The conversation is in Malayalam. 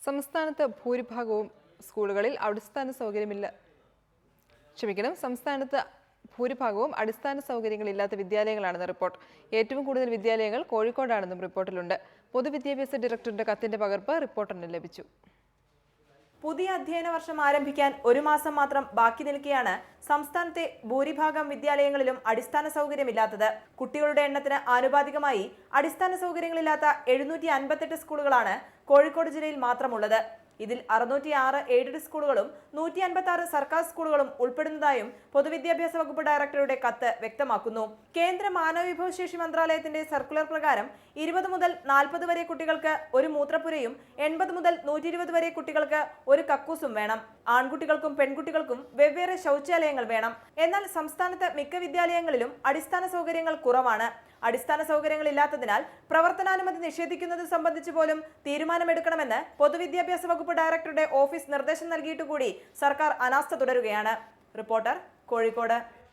സംസ്ഥാനത്ത് ഭൂരിഭാഗവും സ്കൂളുകളിൽ അടിസ്ഥാന സൗകര്യങ്ങളില്ലാത്ത വിദ്യാലയങ്ങളാണെന്ന് റിപ്പോർട്ട്. ഏറ്റവും കൂടുതൽ വിദ്യാലയങ്ങൾ കോഴിക്കോടാണെന്നും റിപ്പോർട്ടിലുണ്ട്. പൊതുവിദ്യാഭ്യാസ ഡയറക്ടറുടെ കത്തിന്റെ പകർപ്പ് റിപ്പോർട്ടറിന് ലഭിച്ചു. പുതിയ അധ്യയന വർഷം ആരംഭിക്കാൻ ഒരു മാസം മാത്രം ബാക്കി നിൽക്കെയാണ് സംസ്ഥാനത്തെ ഭൂരിഭാഗം വിദ്യാലയങ്ങളിലും അടിസ്ഥാന സൗകര്യമില്ലാത്തത്. കുട്ടികളുടെ എണ്ണത്തിന് ആനുപാതികമായി അടിസ്ഥാന സൗകര്യങ്ങളില്ലാത്ത 758 സ്കൂളുകളാണ് കോഴിക്കോട് ജില്ലയിൽ മാത്രമുള്ളത്. ഇതിൽ 606 എയ്ഡഡ് സ്കൂളുകളും 156 സർക്കാർ സ്കൂളുകളും ഉൾപ്പെടുന്നതായും പൊതുവിദ്യാഭ്യാസ വകുപ്പ് ഡയറക്ടറുടെ കത്ത് വ്യക്തമാക്കുന്നു. കേന്ദ്ര മാനവവിഭവശേഷി മന്ത്രാലയത്തിന്റെ സർക്കുലർ പ്രകാരം 20 മുതൽ 40 വരെ കുട്ടികൾക്ക് ഒരു മൂത്രപ്പുരയും 80 മുതൽ 120 വരെ കുട്ടികൾക്ക് ഒരു കക്കൂസും വേണം. ആൺകുട്ടികൾക്കും പെൺകുട്ടികൾക്കും വെവ്വേറെ ശൗചാലയങ്ങൾ വേണം. എന്നാൽ സംസ്ഥാനത്ത് മിക്ക വിദ്യാലയങ്ങളിലും അടിസ്ഥാന സൗകര്യങ്ങൾ കുറവാണ്. അടിസ്ഥാന സൗകര്യങ്ങളില്ലാത്തതിനാൽ പ്രവർത്തനാനുമതി നിഷേധിക്കുന്നത് സംബന്ധിച്ച് പോലും തീരുമാനമെടുക്കണമെന്ന് പൊതുവിദ്യാഭ്യാസ വകുപ്പ് ഡയറക്ടറുടെ ഓഫീസ് നിർദ്ദേശം നൽകിയിട്ടുകൂടി സർക്കാർ അനാസ്ഥ തുടരുകയാണ്. റിപ്പോർട്ടർ, കോഴിക്കോട്.